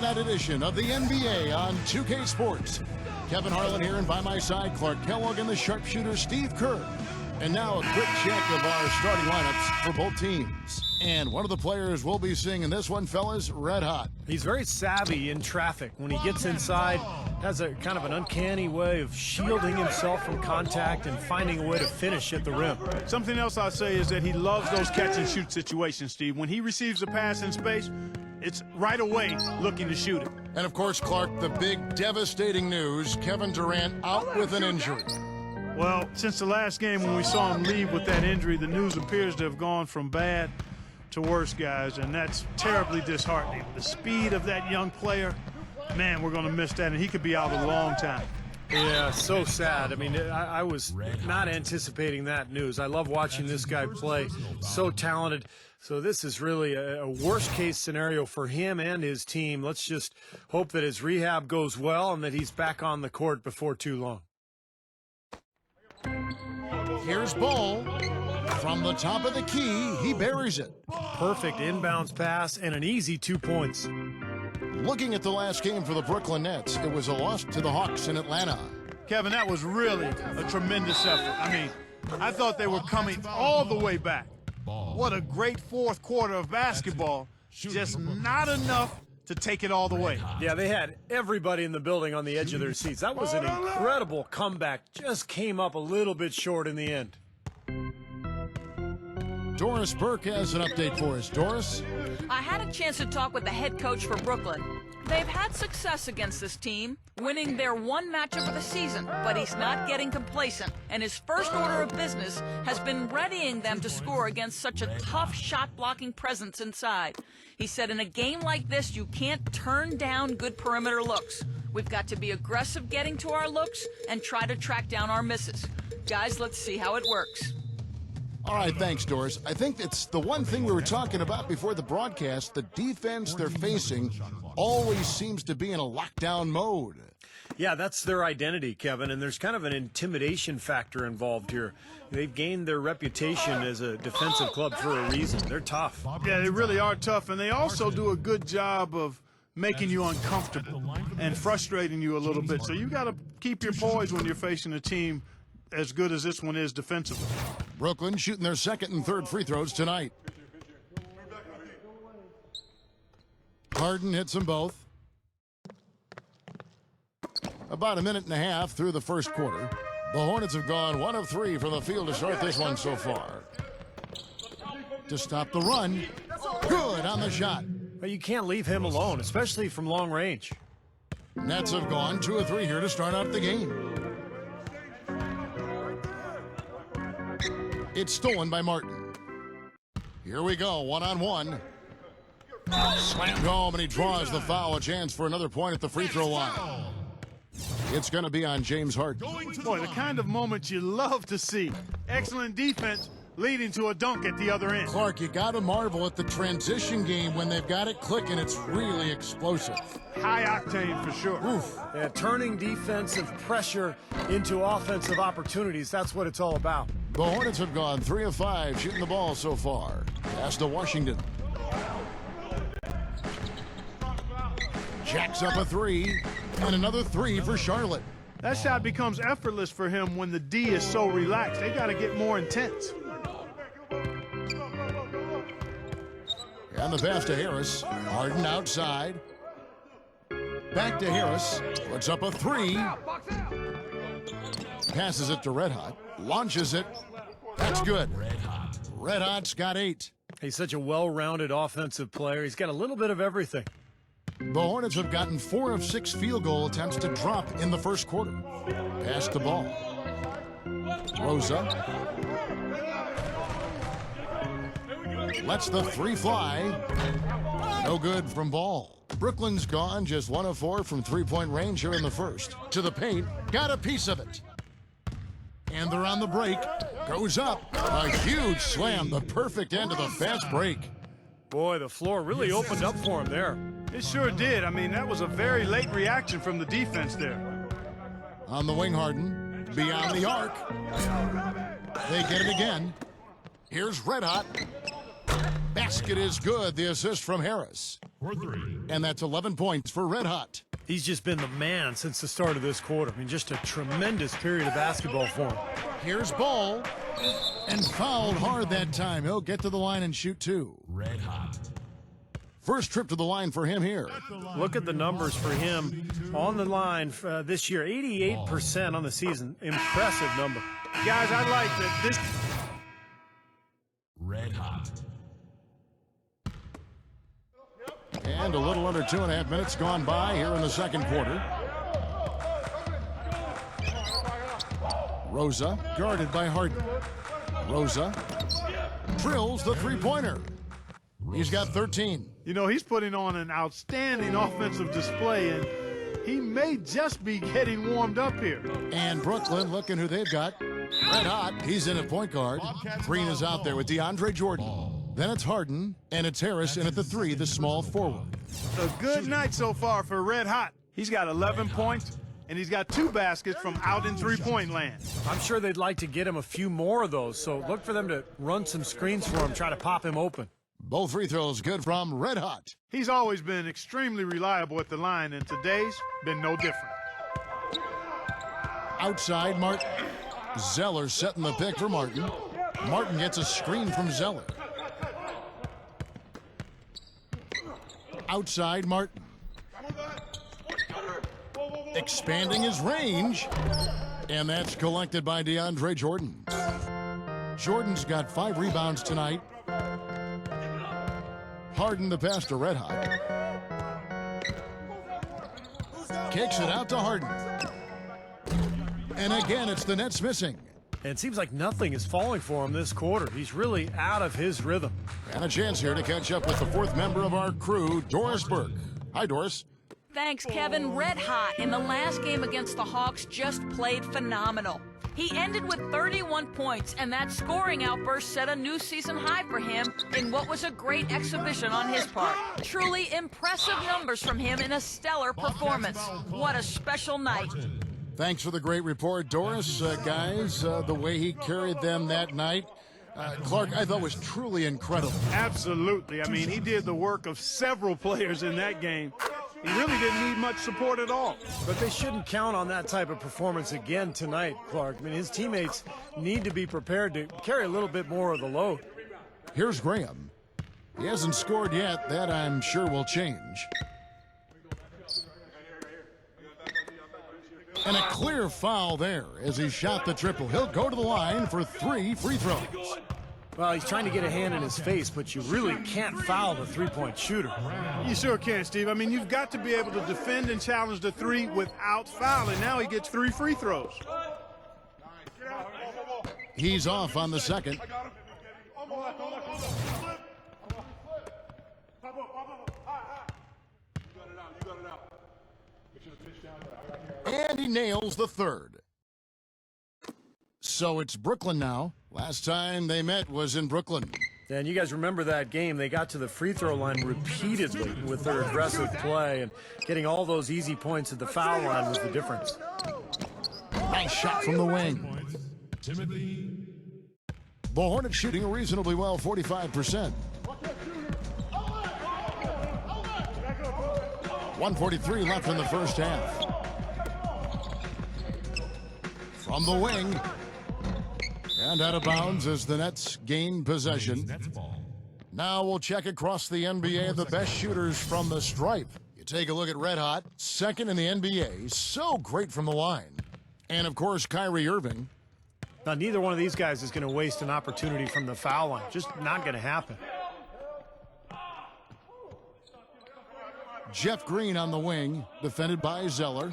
Friday night edition of the NBA on 2K Sports. Kevin Harlan here, and by my side, Clark Kellogg and the sharpshooter Steve Kerr. And now a quick check of our starting lineups for both teams. And one of the players we'll be seeing in this one, fellas, red hot. He's very savvy in traffic. When he gets inside, has a kind of an uncanny way of shielding himself from contact and finding a way to finish at the rim. Something else I'll say is that he loves those catch-and-shoot situations, Steve. When he receives a pass in space, it's right away looking to shoot it. And, of course, Clark, the big devastating news, Kevin Durant out with an injury. Well, since the last game when we saw him leave with that injury, the news appears to have gone from bad to worse, guys, and that's terribly disheartening. The speed of that young player, man, we're going to miss that, and he could be out a long time. Yeah, so sad. I mean, I was not anticipating that news. I love watching this guy play. So talented. So this is really a worst-case scenario for him and his team. Let's just hope that his rehab goes well and that he's back on the court before too long. Here's Ball. From the top of the key, he buries it. Perfect inbounds pass and an easy 2 points. Looking at the last game for the Brooklyn Nets, it was a loss to the Hawks in Atlanta. Kevin, that was really a tremendous effort. I mean, I thought they were coming all the way back. What a great fourth quarter of basketball. Just not enough to take it all the way. Yeah, they had everybody in the building on the edge of their seats. That was an incredible comeback. Just came up a little bit short in the end. Doris Burke has an update for us. Doris? I had a chance to talk with the head coach for Brooklyn. They've had success against this team, winning their one matchup of the season, but he's not getting complacent, and his first order of business has been readying them to score against such a tough shot-blocking presence inside. He said in a game like this, you can't turn down good perimeter looks. We've got to be aggressive getting to our looks and try to track down our misses. Guys, let's see how it works. All right, thanks, Doris. I think it's the one thing we were talking about before the broadcast. The defense they're facing always seems to be in a lockdown mode. Yeah, that's their identity, Kevin, and there's kind of an intimidation factor involved here. They've gained their reputation as a defensive club for a reason. They're tough. Yeah, they really are tough, and they also do a good job of making you uncomfortable and frustrating you a little bit. So you got to keep your poise when you're facing a team as good as this one is defensively. Brooklyn shooting their second and third free throws tonight. Harden hits them both. About a minute and a half through the first quarter. The Hornets have gone 1 of 3 from the field to start this one so far. To stop the run. Good on the shot. But you can't leave him alone, especially from long range. Nets have gone 2 of 3 here to start out the game. It's stolen by Martin. Here we go, one-on-one. Slammed home, and he draws the foul. A chance for another point at the free throw line. It's going to be on James Harden. Boy, the kind of moment you love to see. Excellent defense leading to a dunk at the other end. Clark, you got to marvel at the transition game when they've got it clicking. It's really explosive. High octane for sure. Oof. Yeah, turning defensive pressure into offensive opportunities. That's what it's all about. The Hornets have gone 3 of 5 shooting the ball so far. Pass to Washington. Jacks up a 3, and another 3 for Charlotte. That shot becomes effortless for him when the D is so relaxed. They got to get more intense. And the pass to Harris. Harden outside. Back to Harris. Puts up a 3. Passes it to Red Hot. Launches it. That's good. Red Hot's got 8. He's such a well-rounded offensive player. He's got a little bit of everything. The Hornets have gotten 4 of 6 field goal attempts to drop in the first quarter. Pass the ball. Rosa. Lets the 3 fly. No good from Ball. Brooklyn's gone just 1 of 4 from three-point range here in the first. To the paint. Got a piece of it. And they're on the break. Goes up. A huge slam. The perfect end of the fast break. Boy, the floor really opened up for him there. It sure did. I mean, that was a very late reaction from the defense there. On the wing, Harden. Beyond the arc. They get it again. Here's Red Hot. Basket is good. The assist from Harris. And that's 11 points for Red Hot. He's just been the man since the start of this quarter. I mean, just a tremendous period of basketball for him. Here's Ball. And fouled hard that time. He'll get to the line and shoot two. Red Hot. First trip to the line for him here. Look at the numbers for him on the line this year. 88% on the season. Impressive number. Guys, I like that this. Red Hot. And a little under 2.5 minutes gone by here in the second quarter. Rosa guarded by Harden. Rosa drills the three-pointer. He's got 13. You know, he's putting on an outstanding offensive display, and he may just be getting warmed up here. And Brooklyn, looking who they've got. Red Hot, he's in at point guard. Green is out there with DeAndre Jordan. Then it's Harden, and it's Harris in at the three, the small forward. A good night so far for Red Hot. He's got 11 points, and he's got 2 baskets from out in three-point land. I'm sure they'd like to get him a few more of those, so look for them to run some screens for him, try to pop him open. Both free throws good from Red Hot. He's always been extremely reliable at the line, and today's been no different. Outside, Martin. Zeller setting the pick for Martin. Martin gets a screen from Zeller. Outside, Martin. Expanding his range. And that's collected by DeAndre Jordan. Jordan's got 5 rebounds tonight. Harden the pass to Red Hot. Kicks it out to Harden. And again, it's the Nets missing. And it seems like nothing is falling for him this quarter. He's really out of his rhythm. And a chance here to catch up with the 4th member of our crew, Doris Burke. Hi, Doris. Thanks, Kevin. Red Hot in the last game against the Hawks just played phenomenal. He ended with 31 points, and that scoring outburst set a new season high for him in what was a great exhibition on his part. Truly impressive numbers from him in a stellar performance. What a special night. Thanks for the great report, Doris. Guys, the way he carried them that night, Clark, I thought was truly incredible. Absolutely. I mean, he did the work of several players in that game. He really didn't need much support at all. But they shouldn't count on that type of performance again tonight, Clark. I mean, his teammates need to be prepared to carry a little bit more of the load. Here's Graham. He hasn't scored yet. That, I'm sure, will change. And a clear foul there as he shot the triple. He'll go to the line for 3 free throws. Well, he's trying to get a hand in his face, but you really can't foul the three-point shooter. You sure can, Steve. I mean, you've got to be able to defend and challenge the 3 without fouling. Now he gets 3 free throws. He's off on the second. And he nails the third. So it's Brooklyn now. Last time they met was in Brooklyn. And you guys remember that game. They got to the free throw line repeatedly with their aggressive play, and getting all those easy points at the foul line was the difference. Nice shot from the wing. Timothy. The Hornets shooting reasonably well, 45%. 1:43 left in the first half. From the wing. And out of bounds as the Nets gain possession. Now we'll check across the NBA the best shooters from the stripe. You take a look at Red Hot, second in the NBA, so great from the line. And of course, Kyrie Irving. Now, neither one of these guys is going to waste an opportunity from the foul line. Just not going to happen. Jeff Green on the wing, defended by Zeller.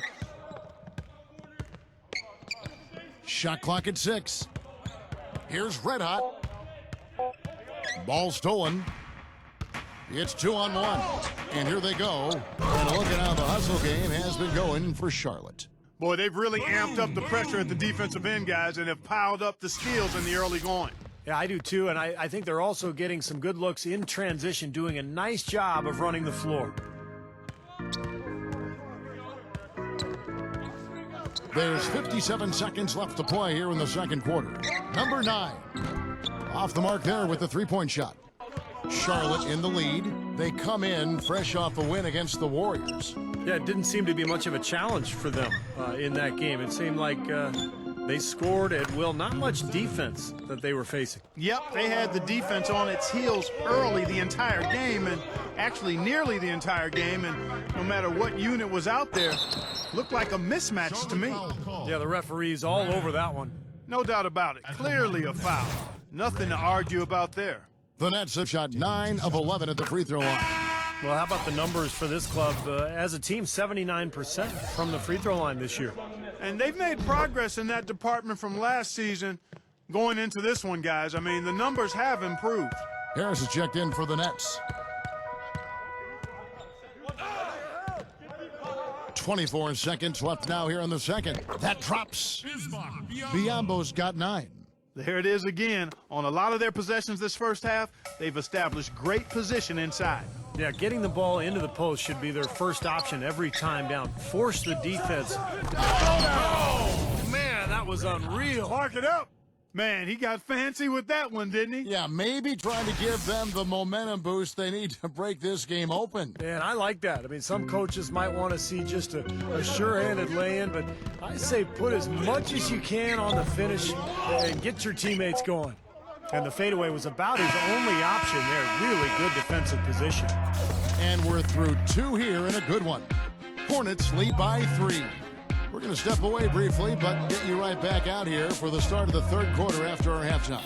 Shot clock at 6. Here's Red Hot. Ball stolen. It's 2-on-1. And here they go. And look at how the hustle game has been going for Charlotte. Boy, they've really amped up the pressure at the defensive end, guys, and have piled up the steals in the early going. Yeah, I do too, and I think they're also getting some good looks in transition, doing a nice job of running the floor. There's 57 seconds left to play here in the second quarter. Number 9. Off the mark there with the three-point shot. Charlotte in the lead. They come in fresh off a win against the Warriors. Yeah, it didn't seem to be much of a challenge for them in that game. It seemed like they scored at will. Not much defense that they were facing. Yep, they had the defense on its heels early the entire game, and actually nearly the entire game, and no matter what unit was out there, looked like a mismatch to me. Yeah, the referees all over that one. No doubt about it. Clearly a foul. Nothing to argue about there. The Nets have shot 9 of 11 at the free throw line. Well, how about the numbers for this club? As a team, 79% from the free throw line this year. And they've made progress in that department from last season going into this one, guys. I mean, the numbers have improved. Harris is checked in for the Nets. 24 seconds left now here in the second. That drops. Biombo's got 9. There it is again. On a lot of their possessions this first half, they've established great position inside. Yeah, getting the ball into the post should be their first option every time down. Force the defense. Oh, man, that was unreal. Mark it up. Man, he got fancy with that one, didn't he? Yeah, maybe trying to give them the momentum boost they need to break this game open. Man, I like that. I mean, some coaches might want to see just a sure-handed lay-in, but I say put as much as you can on the finish and get your teammates going. And the fadeaway was about his only option there. Really good defensive position. And we're through 2 here in a good one. Hornets lead by 3. We're going to step away briefly, but get you right back out here for the start of the third quarter after our halftime.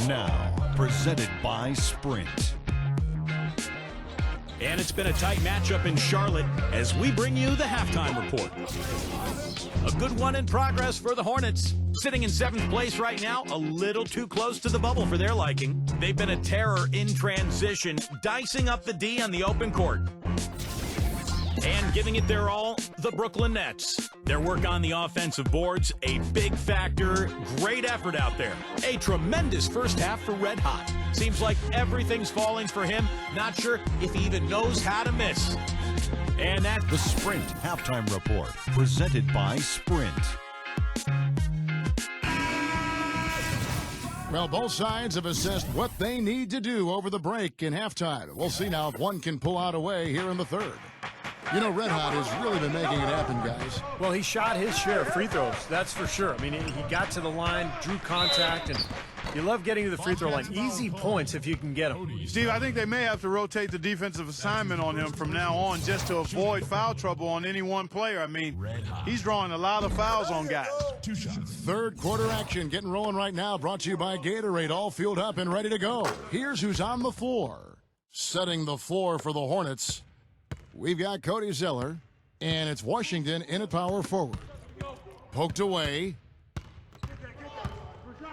Now, presented by Sprint. And it's been a tight matchup in Charlotte as we bring you the halftime report. A good one in progress for the Hornets. Sitting in 7th place right now, a little too close to the bubble for their liking. They've been a terror in transition, dicing up the D on the open court. And giving it their all, the Brooklyn Nets. Their work on the offensive boards, a big factor. Great effort out there. A tremendous first half for Red Hot. Seems like everything's falling for him. Not sure if he even knows how to miss. And that's The Sprint Halftime Report, presented by Sprint. Well, both sides have assessed what they need to do over the break in halftime. We'll see now if one can pull out a way here in the third. You know, Red Hot has really been making it happen, guys. Well, he shot his share of free throws, that's for sure. I mean, he got to the line, drew contact, and you love getting to the free throw line. Easy points if you can get them. Steve, I think they may have to rotate the defensive assignment on him from now on just to avoid foul trouble on any one player. I mean, he's drawing a lot of fouls on guys. Third quarter action getting rolling right now, brought to you by Gatorade, all fueled up and ready to go. Here's who's on the floor. Setting the floor for the Hornets, we've got Cody Zeller, and it's Washington in at power forward. Poked away.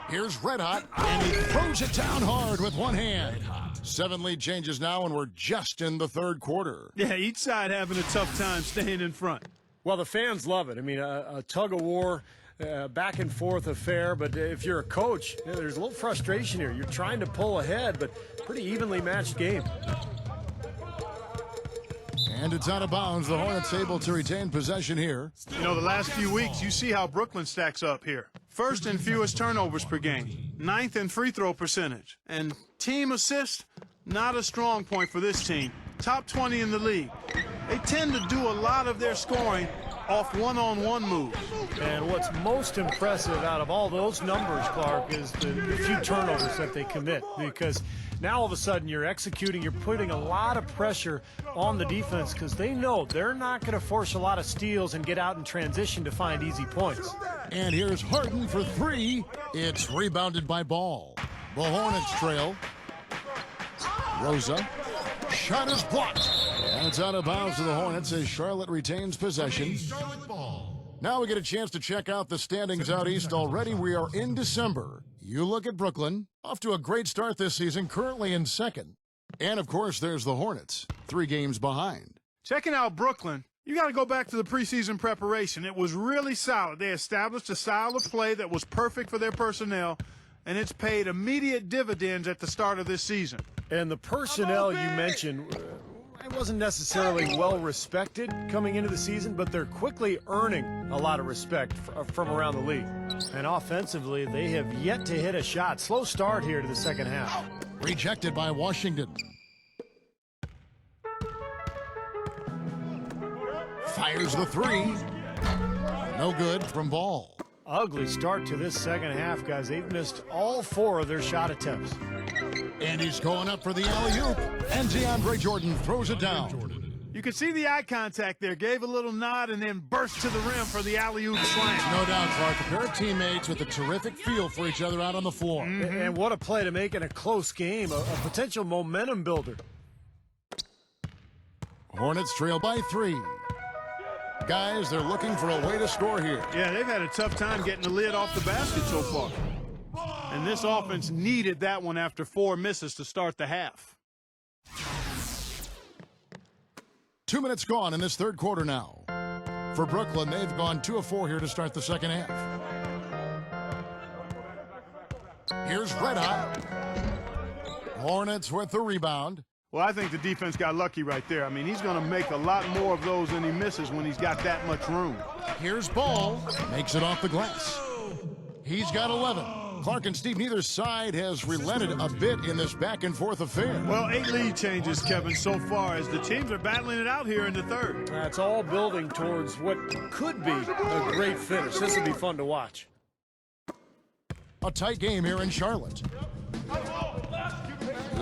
Here's Red Hot, and he throws it down hard with one hand. 7 lead changes now, and we're just in the third quarter. Yeah, each side having a tough time staying in front. Well, the fans love it. I mean, a tug-of-war, back-and-forth affair. But if you're a coach, there's a little frustration here. You're trying to pull ahead, but pretty evenly matched game. And it's out of bounds. The Hornets able to retain possession here. You know, the last few weeks, you see how Brooklyn stacks up here. First in fewest turnovers per game. 9th in free throw percentage. And team assist, not a strong point for this team. Top 20 in the league. They tend to do a lot of their scoring off one-on-one moves. And what's most impressive out of all those numbers, Clark, is the few turnovers that they commit. Because now all of a sudden you're executing, you're putting a lot of pressure on the defense because they know they're not going to force a lot of steals and get out in transition to find easy points. And here's Harden for 3. It's rebounded by Ball. The Hornets trail. Rosa. Shot is blocked. And it's out of bounds to the Hornets as Charlotte retains possession. Now we get a chance to check out the standings out east already. We are in December. You look at Brooklyn, off to a great start this season, currently in second. And, of course, there's the Hornets, 3 games behind. Checking out Brooklyn, you got to go back to the preseason preparation. It was really solid. They established a style of play that was perfect for their personnel, and it's paid immediate dividends at the start of this season. And the personnel you mentioned It wasn't necessarily well respected coming into the season, but they're quickly earning a lot of respect from around the league. And offensively, they have yet to hit a shot. Slow start here to the second half. Rejected by Washington. Fires the three. No good from Ball. Ugly start to this second half, guys. They've missed all 4 of their shot attempts. And he's going up for the alley-oop. And DeAndre Jordan throws it down. You can see the eye contact there. Gave a little nod and then burst to the rim for the alley-oop slam. No doubt, Clark. A pair of teammates with a terrific feel for each other out on the floor. And what a play to make in a close game, a potential momentum builder. Hornets trail by 3. Guys, they're looking for a way to score here. Yeah, they've had a tough time getting the lid off the basket so far. And this offense needed that one after 4 misses to start the half. 2 minutes gone in this third quarter now. For Brooklyn, they've gone 2 of 4 here to start the second half. Here's Red Hot. Hornets with the rebound. Well, I think the defense got lucky right there. I mean, he's going to make a lot more of those than he misses when he's got that much room. Here's Ball. Makes it off the glass. He's got 11. Clark and Steve, neither side has relented a bit in this back-and-forth affair. Well, 8 lead changes, Kevin, so far as the teams are battling it out here in the third. That's all building towards what could be a great finish. This will be fun to watch. A tight game here in Charlotte.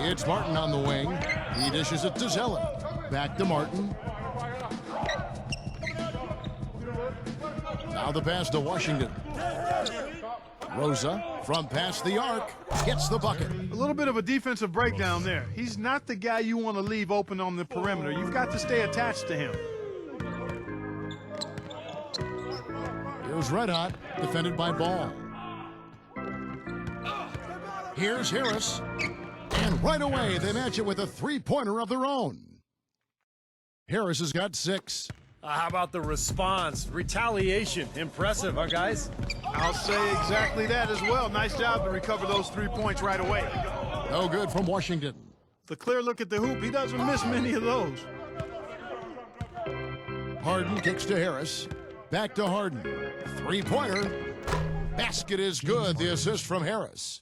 It's Martin on the wing. He dishes it to Zeller. Back to Martin. Now the pass to Washington. Rosa from past the arc gets the bucket. A little bit of a defensive breakdown there. He's not the guy you want to leave open on the perimeter. You've got to stay attached to him. Here's Red Hot, defended by Ball. Here's Harris. And right away, they match it with a three-pointer of their own. Harris has got 6. How about the response? Retaliation. Impressive, huh, guys? I'll say exactly that as well. Nice job to recover those 3 points right away. No good from Washington. The clear look at the hoop. He doesn't miss many of those. Harden kicks to Harris. Back to Harden. Three-pointer. Basket is good. The assist from Harris.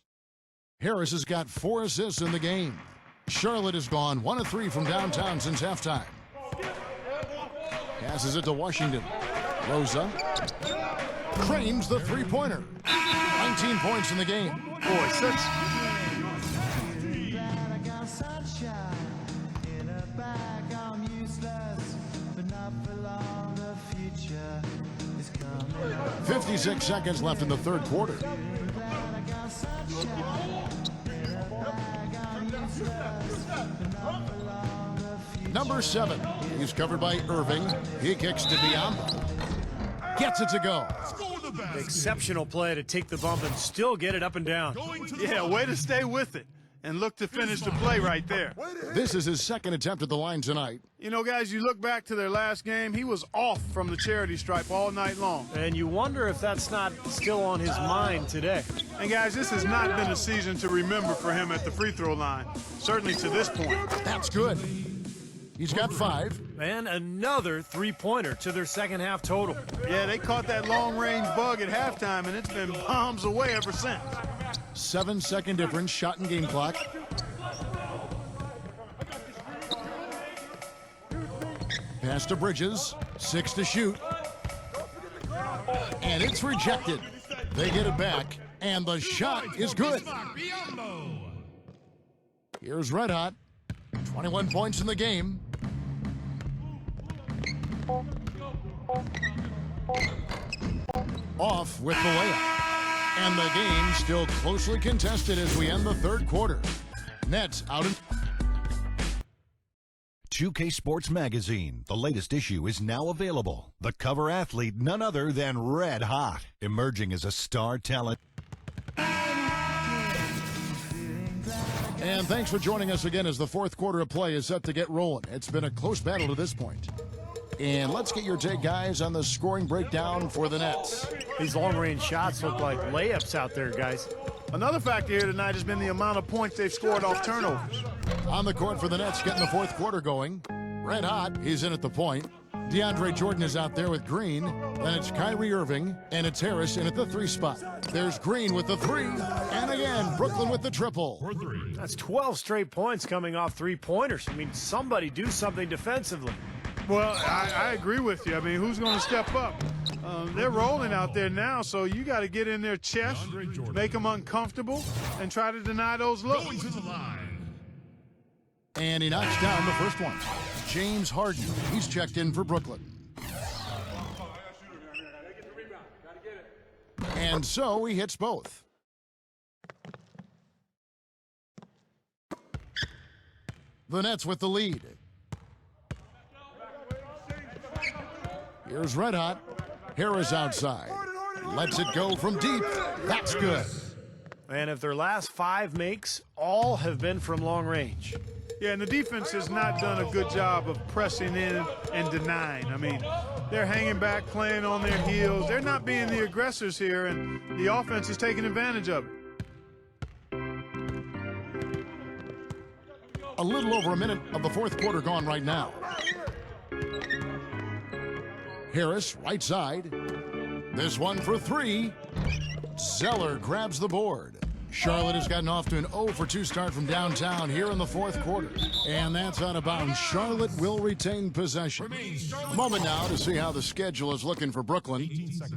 Harris has got 4 assists in the game. Charlotte has gone 1 of 3 from downtown since halftime. Passes it to Washington. Rosa frames the three-pointer. 19 points in the game. Boy, such... .56 seconds left in the third quarter. Number 7. He's covered by Irving. He kicks to Biamba. Gets it to go. Exceptional play to take the bump and still get it up and down. Yeah, way to stay with it and look to finish the play right there. This is his second attempt at the line tonight. You know, guys, you look back to their last game, he was off from the charity stripe all night long. And you wonder if that's not still on his mind today. And, guys, this has not been a season to remember for him at the free throw line, certainly to this point. That's good. He's got 5. And another three-pointer to their second half total. Yeah, they caught that long-range bug at halftime, and it's been bombs away ever since. 7-second difference, shot and game clock. Pass to Bridges, 6 to shoot. And it's rejected. They get it back, and the shot is good. Here's Red Hot, 21 points in the game. Off with the layup. And the game still closely contested as we end the third quarter. Nets out in... 2K Sports Magazine, the latest issue, is now available. The cover athlete, none other than Red Hot, emerging as a star talent. And thanks for joining us again as the fourth quarter of play is set to get rolling. It's been a close battle to this point. And let's get your take, guys, on the scoring breakdown for the Nets. These long-range shots look like layups out there, guys. Another factor here tonight has been the amount of points they've scored off turnovers. On the court for the Nets, getting the fourth quarter going. Red hot, he's in at the point. DeAndre Jordan is out there with Green. Then it's Kyrie Irving, and it's Harris in at the 3 spot. There's Green with the 3, and again, Brooklyn with the triple. For 3. That's 12 straight points coming off three-pointers. I mean, somebody do something defensively. Well, I agree with you. I mean, who's going to step up? They're rolling out there now, so you got to get in their chest, make them uncomfortable, and try to deny those looks. Going to the line. And he knocks down the first one. James Harden, he's checked in for Brooklyn. And so he hits both. The Nets with the lead. Here's Red Hot. Harris outside. Lets it go from deep. That's good. And if their last 5 makes, all have been from long range. Yeah, and the defense has not done a good job of pressing in and denying. I mean, they're hanging back, playing on their heels. They're not being the aggressors here, and the offense is taking advantage of it. A little over a minute of the fourth quarter gone right now. Harris, right side. This one for 3. Zeller grabs the board. Charlotte has gotten off to an 0-for-2 start from downtown here in the fourth quarter. And that's out of bounds. Charlotte will retain possession. A moment now to see how the schedule is looking for Brooklyn.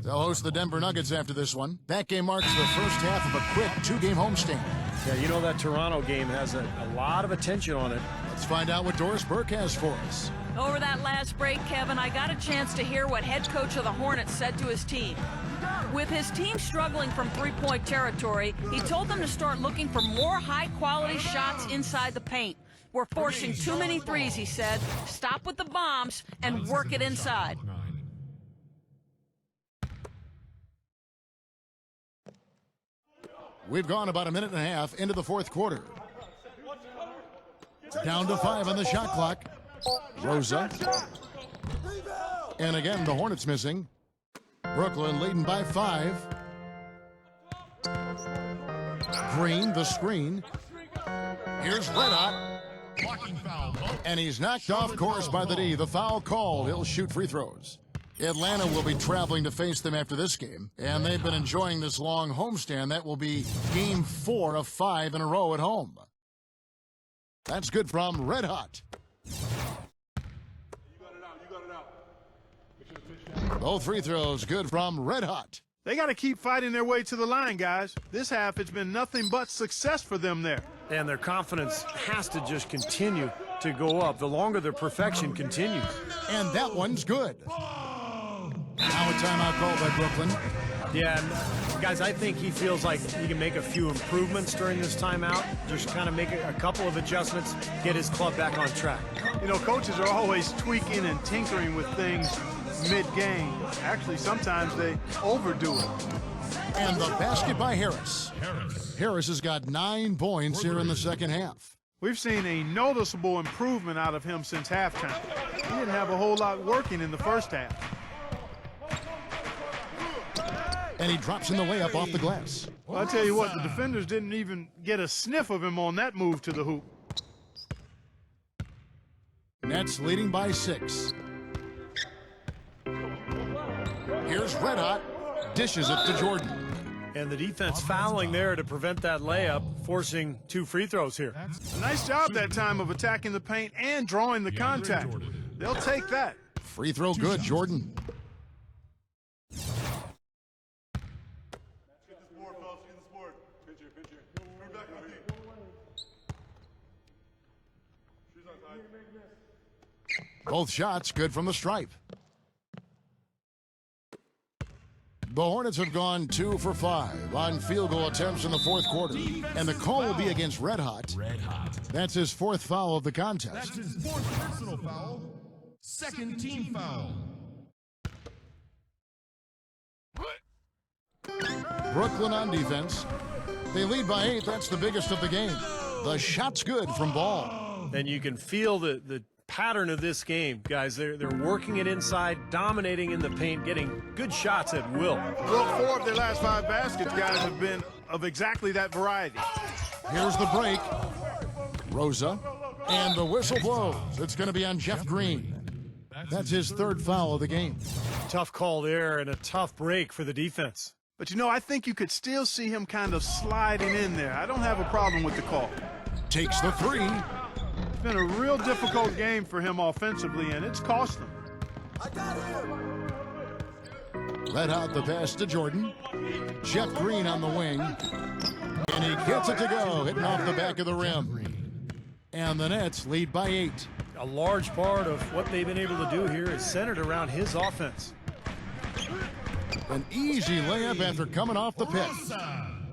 They'll host the Denver Nuggets after this one. That game marks the first half of a quick 2-game homestand. Yeah, you know that Toronto game has a lot of attention on it. Let's find out what Doris Burke has for us. Over that last break, Kevin, I got a chance to hear what head coach of the Hornets said to his team. With his team struggling from three-point territory, he told them to start looking for more high-quality shots inside the paint. We're forcing too many threes, he said. Stop with the bombs and work it inside. We've gone about a minute and a half into the fourth quarter. Down to 5 on the shot clock. Rosa. And again, the Hornets missing. Brooklyn leading by 5. Green, the screen. Here's Red Hot. And he's knocked off course by the D. The foul called. He'll shoot free throws. Atlanta will be traveling to face them after this game, and they've been enjoying this long homestand. That will be game 4 of 5 in a row at home. That's good from Red Hot. Both free throws good from Red Hot. They got to keep fighting their way to the line, guys. This half, it's been nothing but success for them there. And their confidence has to just continue to go up the longer their perfection continues. And that one's good. Now a timeout called by Brooklyn. Yeah, and guys, I think he feels like he can make a few improvements during this timeout. Just kind of make a couple of adjustments, get his club back on track. You know, coaches are always tweaking and tinkering with things mid-game. Actually, sometimes they overdo it. And the basket by Harris. Harris has got 9 points here in the second half. We've seen a noticeable improvement out of him since halftime. He didn't have a whole lot working in the first half. And he drops in the layup off the glass. Well, I tell you what, the defenders didn't even get a sniff of him on that move to the hoop. Nets leading by 6. Here's Red Hot. Dishes it to Jordan. And the defense fouling there to prevent that layup, forcing 2 free throws here. A nice job that time of attacking the paint and drawing the contact. They'll take that. Free throw good, Jordan. Both shots good from the stripe. The Hornets have gone 2 for 5 on field goal attempts in the fourth quarter. And the call will be against Red Hot. That's his 4th foul of the contest. That's his 4th personal foul. 2nd team foul. Brooklyn on defense. They lead by 8. That's the biggest of the game. The shot's good from Ball. And you can feel the pattern of this game, guys. They're working it inside, dominating in the paint, getting good shots at will. Well, 4 of their last 5 baskets, guys, have been of exactly that variety. Here's the break. Rosa. And the whistle blows. It's going to be on Jeff Green. That's his third foul of the game. Tough call there and a tough break for the defense. But, you know, I think you could still see him kind of sliding in there. I don't have a problem with the call. Takes the three. It's been a real difficult game for him offensively, and it's cost him. Let out the pass to Jordan. Jeff Green on the wing. And he gets it to go, hitting off the back of the rim. And the Nets lead by 8. A large part of what they've been able to do here is centered around his offense. An easy layup after coming off the pick.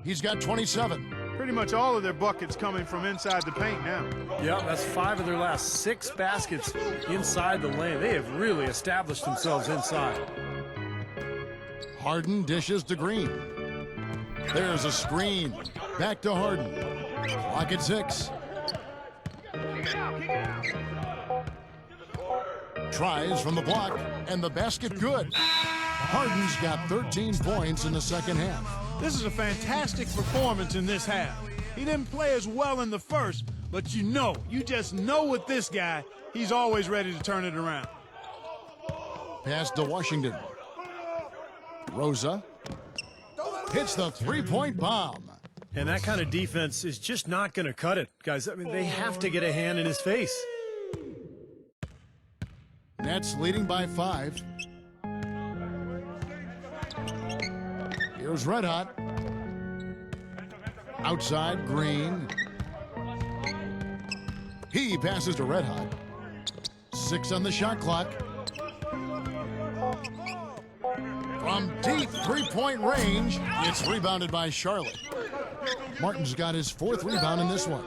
He's got 27. Pretty much all of their buckets coming from inside the paint now. Yeah, that's 5 of their last 6 baskets inside the lane. They have really established themselves inside. Harden dishes to Green. There's a screen. Back to Harden. Clock at 6. Tries from the block, and the basket good. Harden's got 13 points in the second half. This is a fantastic performance in this half. He didn't play as well in the first, but you just know with this guy, he's always ready to turn it around. Pass to Washington. Rosa hits the three-point bomb. And that kind of defense is just not going to cut it, guys. I mean, they have to get a hand in his face. Nets leading by 5. Here's Red Hot. Outside, Green. He passes to Red Hot. 6 on the shot clock. From deep three-point range, it's rebounded by Charlotte. Martin's got his 4th rebound in this one.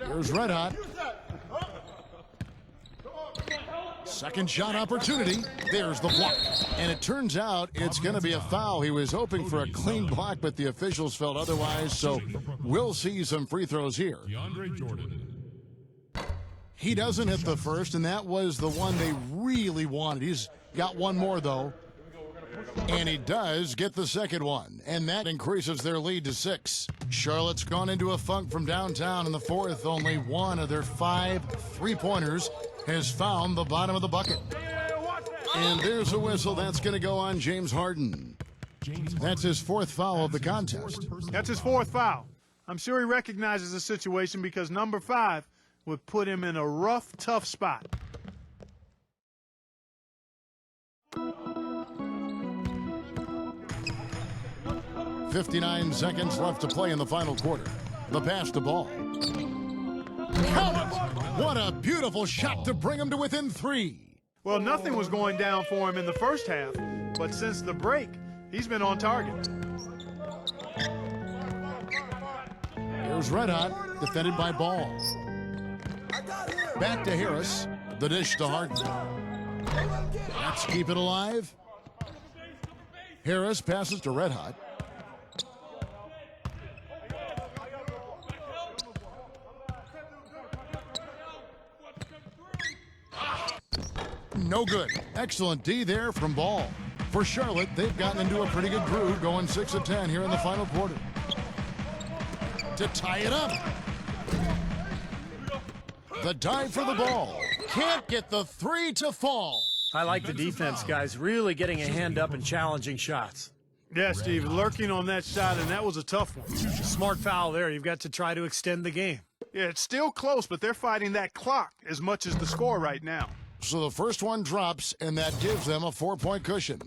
Here's Red Hot. Second shot opportunity. There's the block. And it turns out it's going to be a foul. He was hoping for a clean block, but the officials felt otherwise, so we'll see some free throws here. He doesn't hit the first, and that was the one they really wanted. He's got one more, though. And he does get the second one, and that increases their lead to 6. Charlotte's gone into a funk from downtown in the 4th. Only one of their 5 three-pointers has found the bottom of the bucket. And there's a whistle. That's going to go on James Harden. That's his 4th foul of the contest. That's his 4th foul. I'm sure he recognizes the situation because number 5 would put him in a rough, tough spot. .59 seconds left to play in the final quarter. The pass to Ball. Count it! What a beautiful shot to bring him to within 3. Well, nothing was going down for him in the first half, but since the break, he's been on target. Here's Red Hot, defended by Ball. Back to Harris. The dish to Harden. Let's keep it alive. Harris passes to Red Hot. No good. Excellent D there from Ball. For Charlotte, they've gotten into a pretty good groove, going 6 of 10 here in the final quarter. To tie it up. The dive for the ball. Can't get the 3 to fall. I like the defense, guys, really getting a hand up and challenging shots. Yeah, Steve, lurking on that shot, and that was a tough one. Smart foul there. You've got to try to extend the game. Yeah, it's still close, but they're fighting that clock as much as the score right now. So the first one drops, and that gives them a 4-point cushion.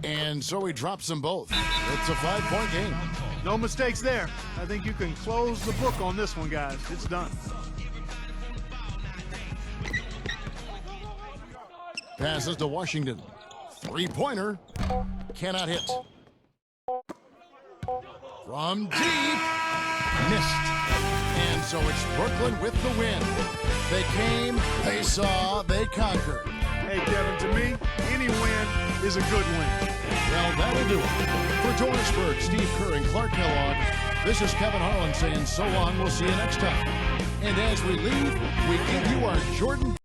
And so he drops them both. It's a 5-point game. No mistakes there. I think you can close the book on this one, guys. It's done. Passes to Washington. 3-pointer. Cannot hit. From deep. Missed. And so it's Brooklyn with the win. They came, they saw, they conquered. Hey, Kevin, to me, any win is a good win. Well, that'll do it. For Dorisburg, Steve Kerr, and Clark Kellogg, this is Kevin Harlan saying so long. We'll see you next time. And as we leave, we give you our Jordan